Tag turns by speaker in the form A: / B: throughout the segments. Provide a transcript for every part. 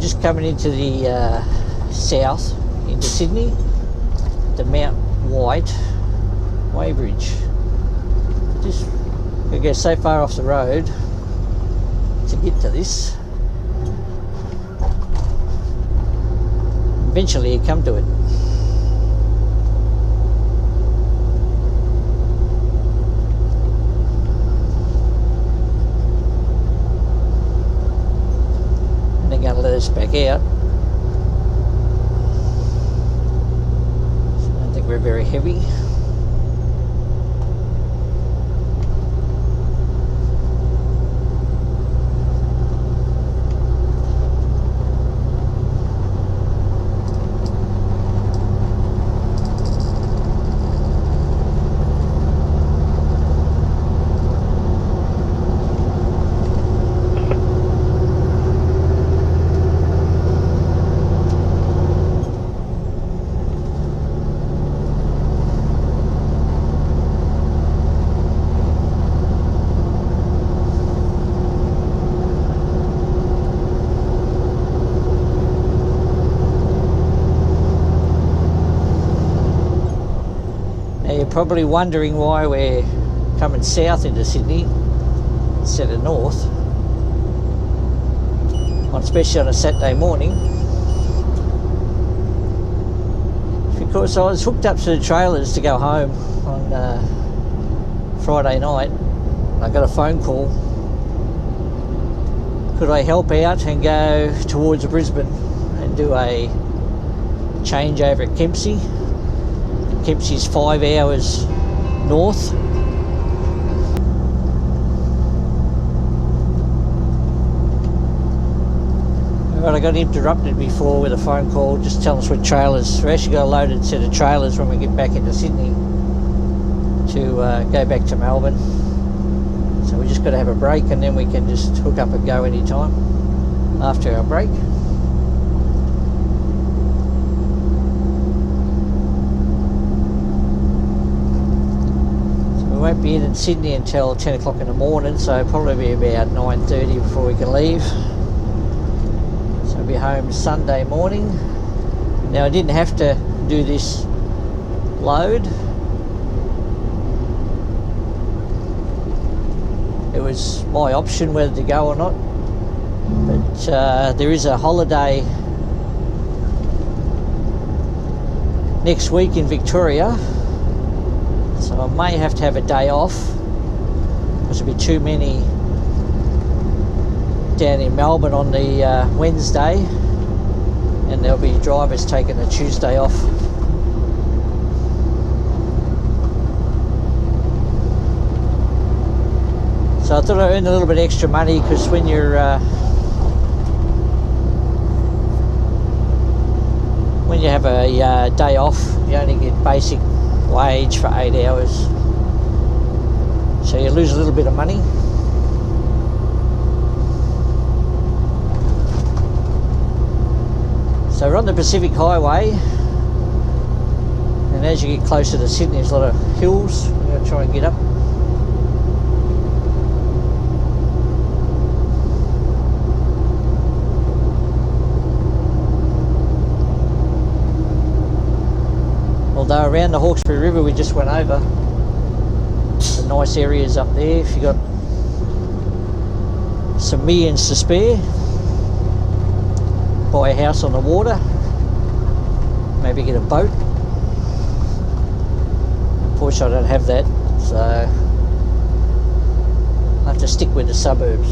A: just coming into the south into Sydney, the Mount White weighbridge. Just we go so far off the road to get to this. Eventually you come to it. And they're going to let us back out. So I don't think we're very heavy. Probably wondering why we're coming south into Sydney instead of north, especially on a Saturday morning, because I was hooked up to the trailers to go home on Friday night. I got a phone call. Could I help out and go towards Brisbane and do a changeover at Kempsey? Kempsey's 5 hours north. Right, I got interrupted before with a phone call just telling us what trailers. We actually got a loaded set of trailers when we get back into Sydney to go back to Melbourne. So we just got to have a break and then we can just hook up and go anytime after our break. We won't be in Sydney until 10 o'clock in the morning, so probably be about 9:30 before we can leave. So I'll be home Sunday morning. Now I didn't have to do this load. It was my option whether to go or not. But there is a holiday next week in Victoria. So I may have to have a day off because there'll be too many down in Melbourne on the Wednesday, and there'll be drivers taking the Tuesday off. So I thought I'd earn a little bit extra money, because when you're when you have a day off, you only get basic wage for 8 hours, so you lose a little bit of money. So we're on the Pacific Highway, and as you get closer to Sydney there's a lot of hills. We're going to try and get up. Although around the Hawkesbury River we just went over, some nice areas up there if you got some millions to spare. Buy a house on the water, maybe get a boat. Unfortunately I don't have that, so I have to stick with the suburbs.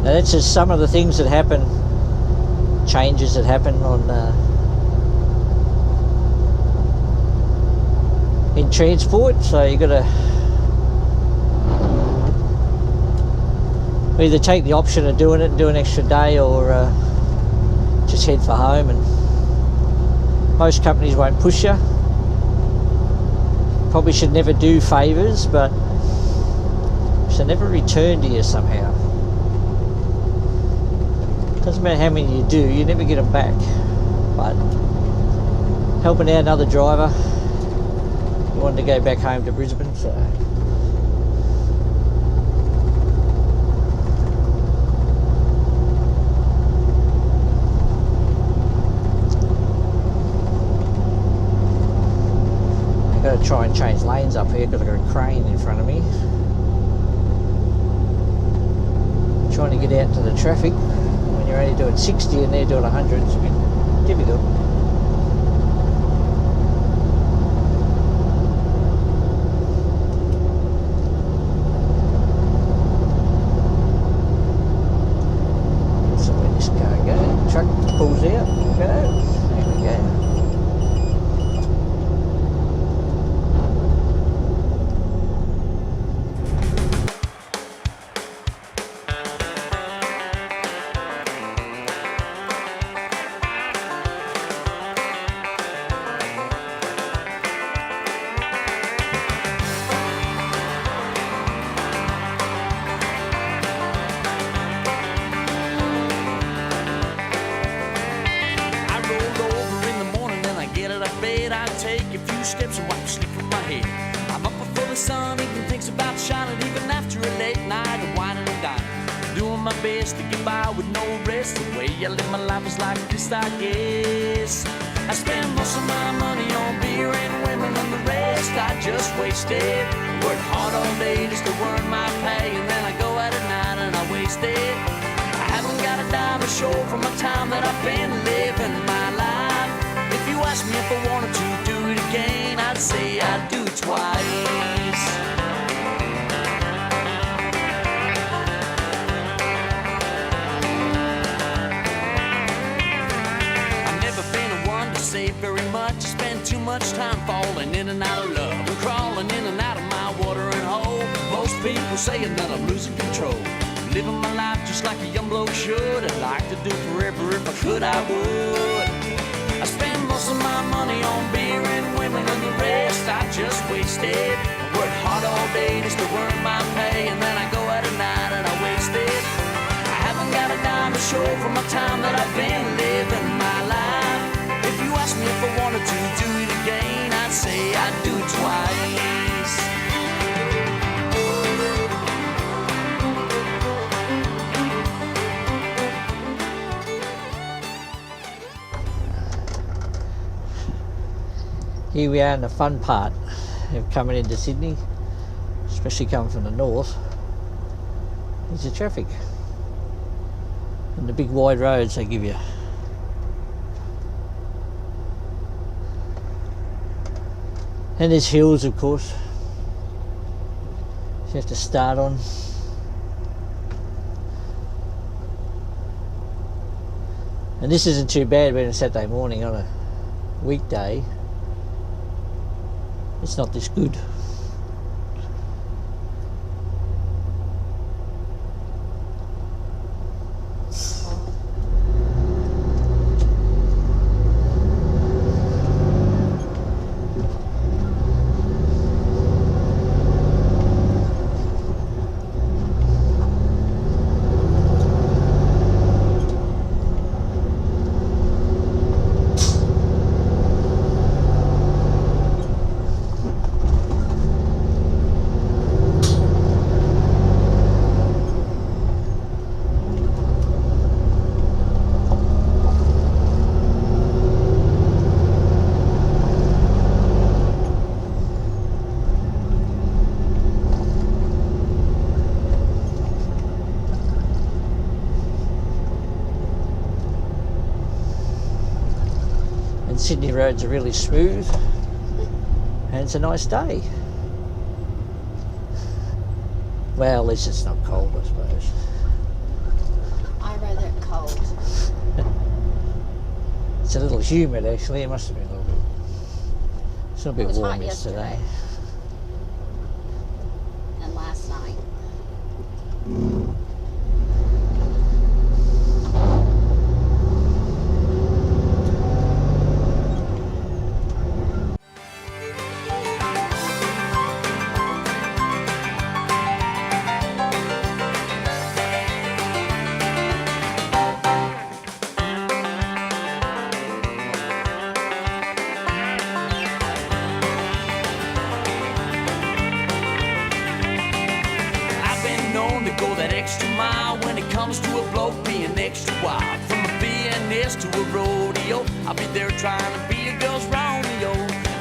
A: Now that's just some of the things that happen, changes that happen on in transport. So you got to either take the option of doing it and do an extra day, or just head for home. And most companies won't push you. Probably should never do favours, but should never return to you somehow. Doesn't matter how many you do, you never get them back. But helping out another driver who wanted to go back home to Brisbane, so I've got to try and change lanes up here because I've got a crane in front of me. Trying to get out to the traffic when you're only doing 60 and they're doing 100, it's a bit difficult. So where this car goes, truck pulls out, there we go.
B: Steps and wipe the sleep from my head. I'm up before the sun, even thinks about shining, even after a late night of whining and dining. Doing my best to get by with no rest. The way I live my life is like this, I guess. I spend most of my money on beer and women, and the rest I just wasted. Work hard all day just to earn my pay, and then I go out at night and I waste it. I haven't got a dime to show for my time that I've been living my life. If you ask me if I wanted to do it again, I'd say I'd do it twice. I've never been the one to say very much. I spend too much time falling in and out of love and crawling in and out of my watering hole. Most people saying that I'm losing control, living my life just like a young bloke should. I'd like to do forever, if I could I would. I spend most of my money on beer and women, and the rest I just wasted. I work hard all day just to earn my pay, and then I go out at night and I waste it. I haven't got a dime to show for my time that I've been living my life. If you ask me if I wanted to do it again, I'd say I'd do it twice.
A: Here we are in the fun part of coming into Sydney, especially coming from the north. There's the traffic and the big wide roads they give you. And there's hills, of course, you have to start on. And this isn't too bad being a Saturday morning on a weekday. It's not this good. Sydney roads are really smooth and it's a nice day. Well, at least it's not cold, I suppose.
C: I'd rather it cold.
A: It's a little humid actually, it must have been a little bit. It's a bit warm
C: hot
A: yesterday.
C: And last night.
B: trying to be a girl's Romeo.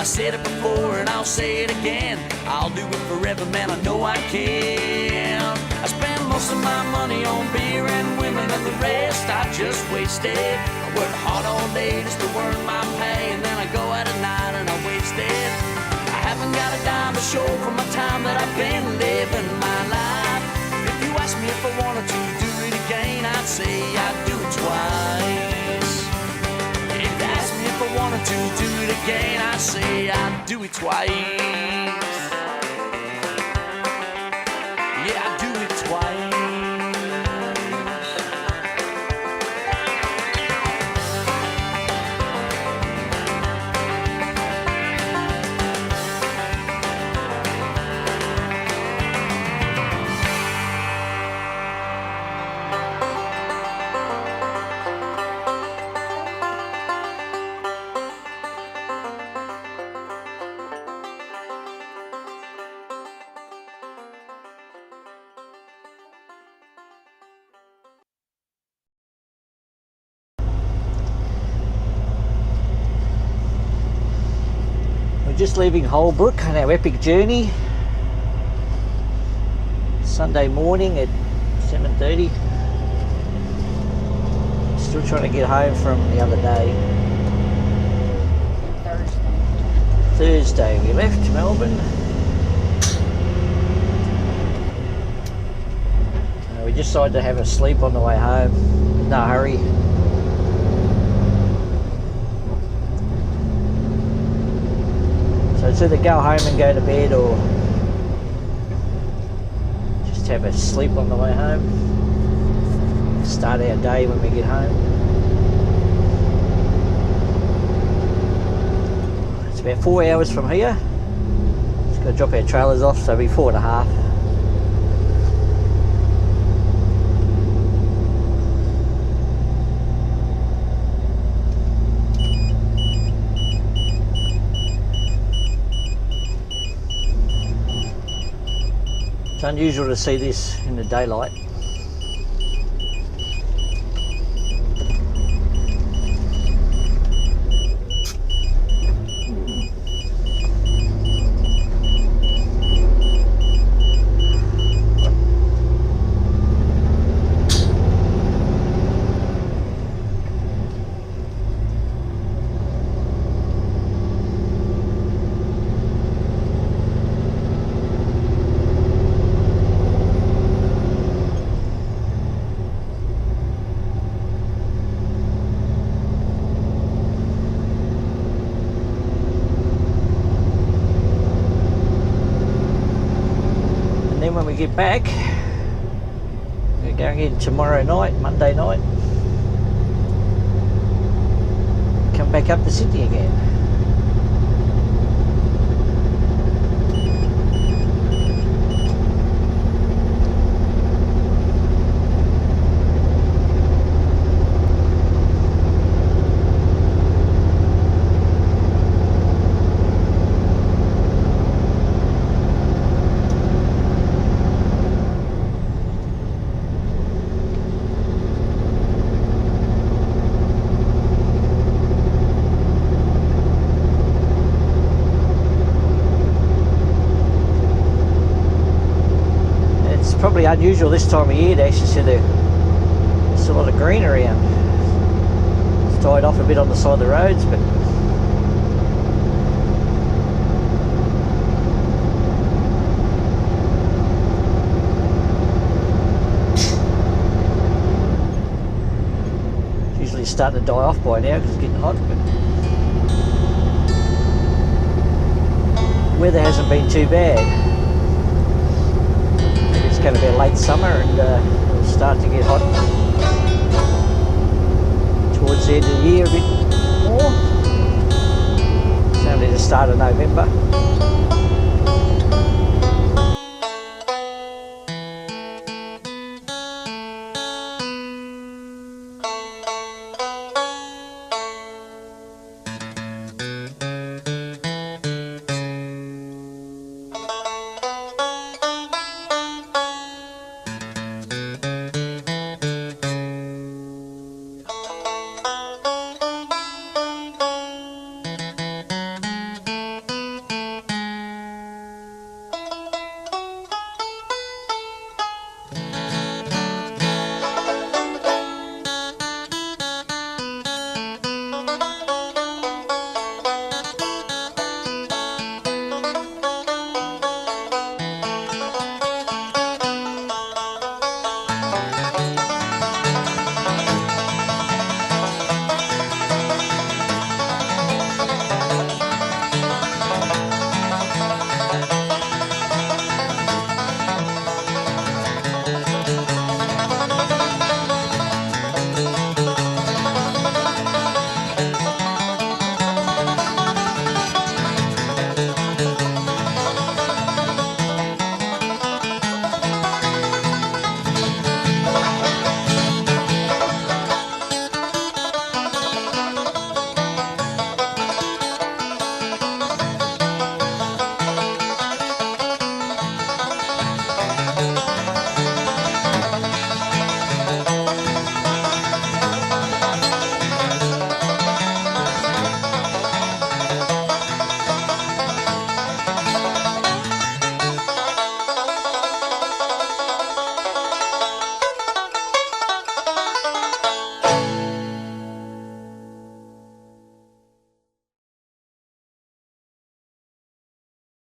B: I said it before and I'll say it again. I'll do it forever, man, I know I can. I spend most of my money on beer and women, and the rest I just wasted. I work hard all day just to earn my pay, and then I go out at night and I waste it. I haven't got a dime to show for my time that I've been living my life. If you ask me if I wanted to do it again, I'd say I'd do it twice. If you ask me if I wanted to do it again, I'd say I'd do it twice. Yeah, I'd do it twice.
A: Just leaving Holbrook on our epic journey. Sunday morning at 7:30. Still trying to get home from the other day. Thursday we left Melbourne. We just decided to have a sleep on the way home. No hurry. So it's either go home and go to bed, or just have a sleep on the way home. Start our day when we get home. It's about 4 hours from here. Just got to drop our trailers off, so it'll be 4.5. It's unusual to see this in the daylight. When we get back, we're going in tomorrow night, Monday night, come back up to Sydney again. Probably unusual this time of year to actually see there's a lot of green around. It's died off a bit on the side of the roads, but it's usually starting to die off by now because it's getting hot. But weather hasn't been too bad. It's going to be a late summer and it'll start to get hot towards the end of the year a bit more. It's only the start of November.